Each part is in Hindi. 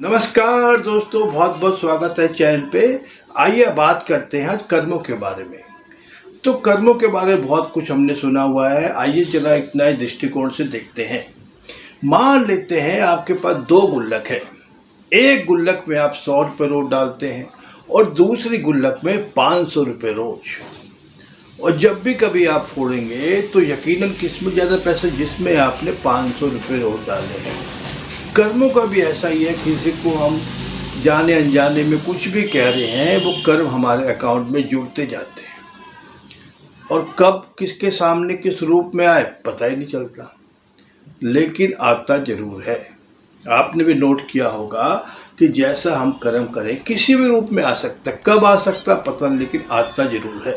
नमस्कार दोस्तों, बहुत बहुत स्वागत है चैनल पे। आइए बात करते हैं आज कर्मों के बारे में। तो कर्मों के बारे में बहुत कुछ हमने सुना हुआ है। आइए जरा एक नए दृष्टिकोण से देखते हैं। मान लेते हैं आपके पास दो गुल्लक है। एक गुल्लक में आप 100 रुपये रोज डालते हैं और दूसरी गुल्लक में 500 रुपये रोज। और जब भी कभी आप फोड़ेंगे तो यकीनन किसमें ज़्यादा पैसे, जिसमें आपने 500 रुपये रोज डाले हैं। कर्मों का भी ऐसा ही है। किसी को हम जाने अनजाने में कुछ भी कह रहे हैं, वो कर्म हमारे अकाउंट में जुड़ते जाते हैं और कब किसके सामने किस रूप में आए पता ही नहीं चलता, लेकिन आता ज़रूर है। आपने भी नोट किया होगा कि जैसा हम कर्म करें किसी भी रूप में आ सकता है, कब आ सकता पता नहीं, लेकिन आता ज़रूर है।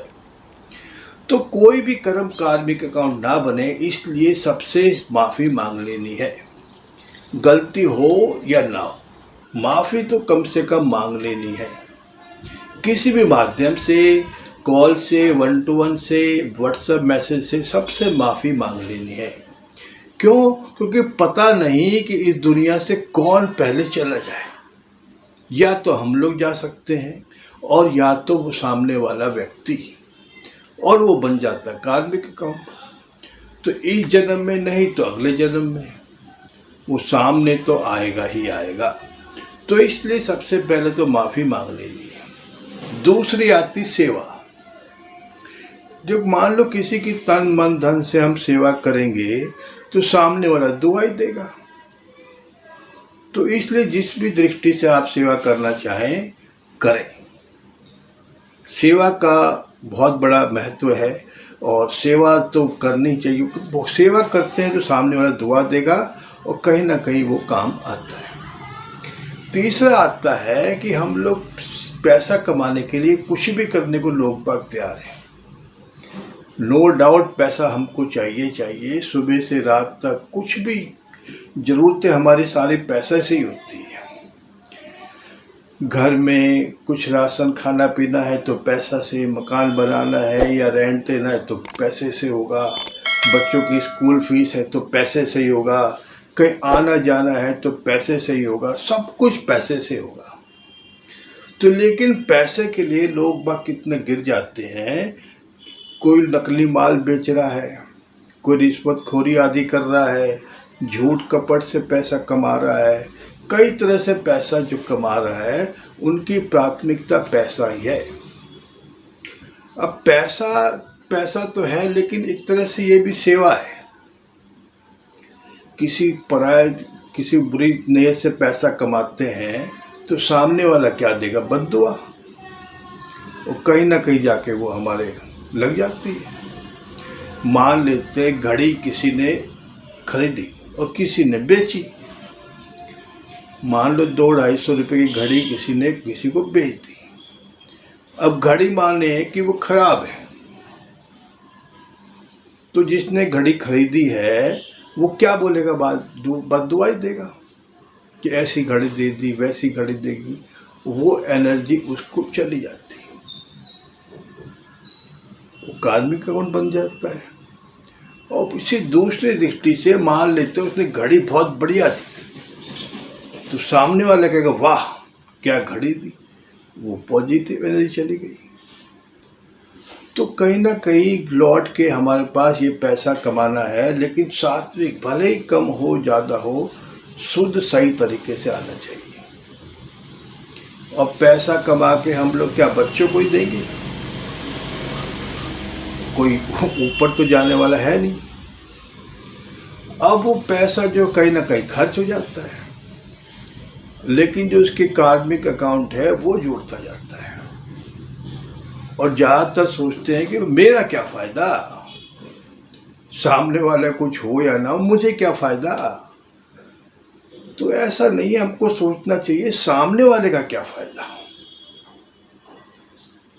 तो कोई भी कर्म कार्मिक अकाउंट ना बने, इसलिए सबसे माफ़ी मांग लेनी है। गलती हो या ना हो, माफ़ी तो कम से कम मांग लेनी है। किसी भी माध्यम से, कॉल से, 1 to 1 से, व्हाट्सएप मैसेज से, सबसे माफ़ी मांग लेनी है। क्यों? क्योंकि पता नहीं कि इस दुनिया से कौन पहले चला जाए। या तो हम लोग जा सकते हैं और या तो वो सामने वाला व्यक्ति, और वो बन जाता है कार्मिक अकाउंट। तो इस जन्म में नहीं तो अगले जन्म में वो सामने तो आएगा ही आएगा। तो इसलिए सबसे पहले तो माफ़ी मांग लेनी है। दूसरी आती सेवा। जब मान लो किसी की तन मन धन से हम सेवा करेंगे तो सामने वाला दुआ ही देगा। तो इसलिए जिस भी दृष्टि से आप सेवा करना चाहें करें। सेवा का बहुत बड़ा महत्व है और सेवा तो करनी चाहिए। वो सेवा करते हैं तो सामने वाला दुआ देगा और कहीं ना कहीं वो काम आता है। तीसरा आता है कि हम लोग पैसा कमाने के लिए कुछ भी करने को लोग बाग तैयार हैं। नो डाउट पैसा हमको चाहिए। सुबह से रात तक कुछ भी ज़रूरतें हमारी सारी पैसे से ही होती है। घर में कुछ राशन खाना पीना है तो पैसा से, मकान बनाना है या रेंट देना है तो पैसे से होगा, बच्चों की स्कूल फीस है तो पैसे से ही होगा, कहीं आना जाना है तो पैसे से ही होगा, सब कुछ पैसे से होगा। तो लेकिन पैसे के लिए लोग बाग कितने गिर जाते हैं। कोई नकली माल बेच रहा है, कोई रिश्वतखोरी आदि कर रहा है, झूठ कपट से पैसा कमा रहा है, कई तरह से पैसा जो कमा रहा है, उनकी प्राथमिकता पैसा ही है। अब पैसा तो है, लेकिन एक तरह से ये भी सेवा है। किसी बुरी नीयत से पैसा कमाते हैं तो सामने वाला क्या देगा? बद्दुआ। और कहीं ना कहीं जाके वो हमारे लग जाती है। मान लेते घड़ी किसी ने खरीदी और किसी ने बेची। मान लो 200-250 रुपये की घड़ी किसी ने किसी को बेच दी। अब घड़ी माने कि वो खराब है, तो जिसने घड़ी खरीदी है वो क्या बोलेगा? बद्दुआ ही देगा कि ऐसी घड़ी दे दी, वैसी घड़ी देगी। वो एनर्जी उसको चली जाती है, वो कार्मिक अकाउंट बन जाता है। और इसी दूसरी दृष्टि से मान लेते हैं उसने घड़ी बहुत बढ़िया दी, तो सामने वाला कहेगा वाह क्या घड़ी दी, वो पॉजिटिव एनर्जी चली गई। तो कहीं ना कहीं लौट के हमारे पास ये पैसा कमाना है, लेकिन सात्विक, भले ही कम हो ज़्यादा हो, शुद्ध सही तरीके से आना चाहिए। और पैसा कमा के हम लोग क्या बच्चों को ही देंगे? कोई ऊपर तो जाने वाला है नहीं। अब वो पैसा जो कहीं ना कहीं खर्च हो जाता है, लेकिन जो उसके कार्मिक अकाउंट है वो जुड़ता जाता है। और ज़्यादातर सोचते हैं कि मेरा क्या फ़ायदा, सामने वाला कुछ हो या ना हो, मुझे क्या फ़ायदा। तो ऐसा नहीं है, हमको सोचना चाहिए सामने वाले का क्या फ़ायदा।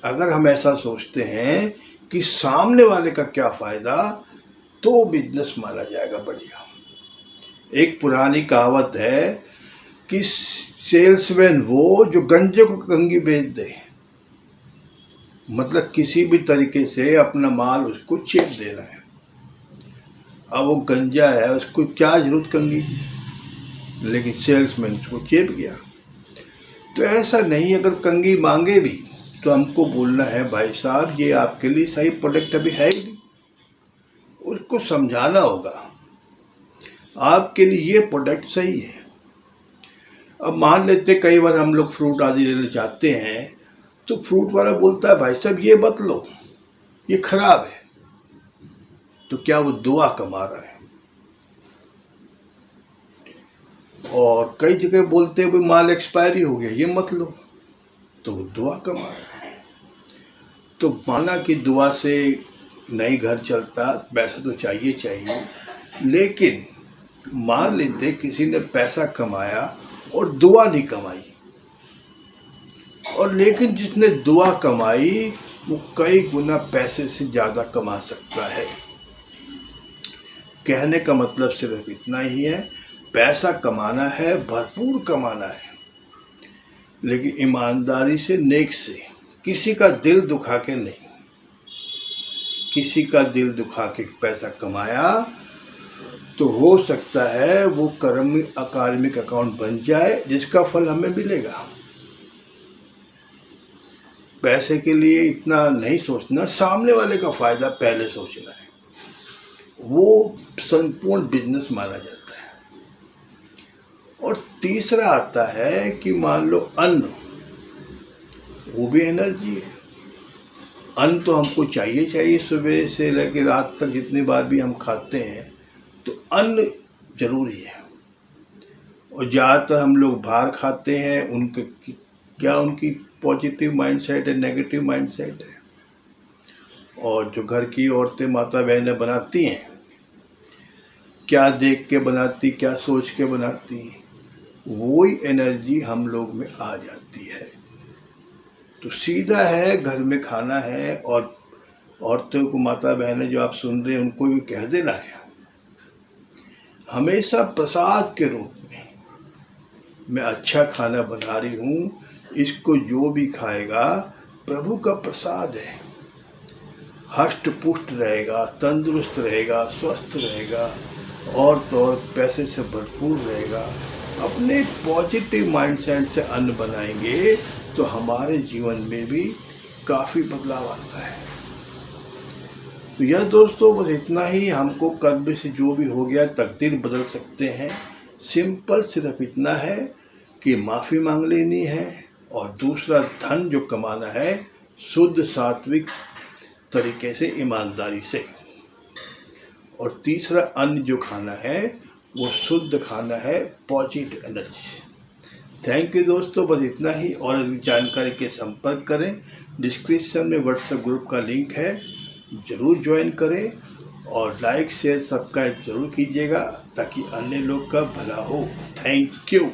अगर हम ऐसा सोचते हैं कि सामने वाले का क्या फ़ायदा, तो बिजनेस माना जाएगा बढ़िया। एक पुरानी कहावत है कि सेल्समैन वो जो गंजे को कंगी बेच दे। मतलब किसी भी तरीके से अपना माल उसको चेप देना है। अब वो गंजा है, उसको क्या जरूरत कंगी की, लेकिन सेल्समैन उसको चेप गया। तो ऐसा नहीं, अगर कंगी मांगे भी तो हमको बोलना है भाई साहब ये आपके लिए सही प्रोडक्ट अभी है ही नहीं, उसको समझाना होगा आपके लिए ये प्रोडक्ट सही है। अब मान लेते कई बार हम लोग फ्रूट आदि लेने जाते हैं तो फ्रूट वाला बोलता है भाई साहब ये मत लो, ये खराब है। तो क्या वो दुआ कमा रहा है? और कई जगह बोलते हैं भाई माल एक्सपायरी हो गया, ये मत लो, तो वो दुआ कमा रहा है। तो माना कि दुआ से नहीं घर चलता, पैसा तो चाहिए चाहिए, लेकिन मान लेते किसी ने पैसा कमाया और दुआ नहीं कमाई, और लेकिन जिसने दुआ कमाई वो कई गुना पैसे से ज़्यादा कमा सकता है। कहने का मतलब सिर्फ इतना ही है, पैसा कमाना है, भरपूर कमाना है, लेकिन ईमानदारी से, नेक से, किसी का दिल दुखा के नहीं। किसी का दिल दुखा के पैसा कमाया तो हो सकता है वो अकादमिक अकाउंट बन जाए जिसका फल हमें मिलेगा। पैसे के लिए इतना नहीं सोचना, सामने वाले का फायदा पहले सोचना है, वो संपूर्ण बिजनेस माना जाता है। और तीसरा आता है कि मान लो अन्न, वो भी एनर्जी है। अन्न तो हमको चाहिए, सुबह से लेकर रात तक जितनी बार भी हम खाते हैं तो अन्न जरूरी है। और ज़्यादातर हम लोग बाहर खाते हैं, उनकी पॉजिटिव माइंडसेट है, नेगेटिव माइंडसेट है। और जो घर की औरतें, माता बहनें बनाती हैं, क्या देख के बनाती, क्या सोच के बनाती, वही एनर्जी हम लोग में आ जाती है। तो सीधा है, घर में खाना है, और औरतों को, माता बहनें जो आप सुन रहे हैं, उनको भी कह देना है हमेशा प्रसाद के रूप में, मैं अच्छा खाना बना रही हूँ, इसको जो भी खाएगा प्रभु का प्रसाद है, हष्ट पुष्ट रहेगा, तंदुरुस्त रहेगा, स्वस्थ रहेगा, और तो और पैसे से भरपूर रहेगा। अपने पॉजिटिव माइंडसेट से अन्न बनाएंगे तो हमारे जीवन में भी काफ़ी बदलाव आता है। तो यह दोस्तों बस इतना ही, हमको कर्म से जो भी हो गया तकदीर बदल सकते हैं। सिंपल सिर्फ इतना है कि माफ़ी मांग लेनी है, और दूसरा धन जो कमाना है शुद्ध सात्विक तरीके से, ईमानदारी से, और तीसरा अन्न जो खाना है वो शुद्ध खाना है, पॉजिटिव एनर्जी से। थैंक यू दोस्तों, बस इतना ही। और अधिक जानकारी के संपर्क करें, डिस्क्रिप्शन में व्हाट्सएप ग्रुप का लिंक है, ज़रूर ज्वाइन करें, और लाइक शेयर सब्सक्राइब ज़रूर कीजिएगा ताकि अन्य लोग का भला हो। Thank you.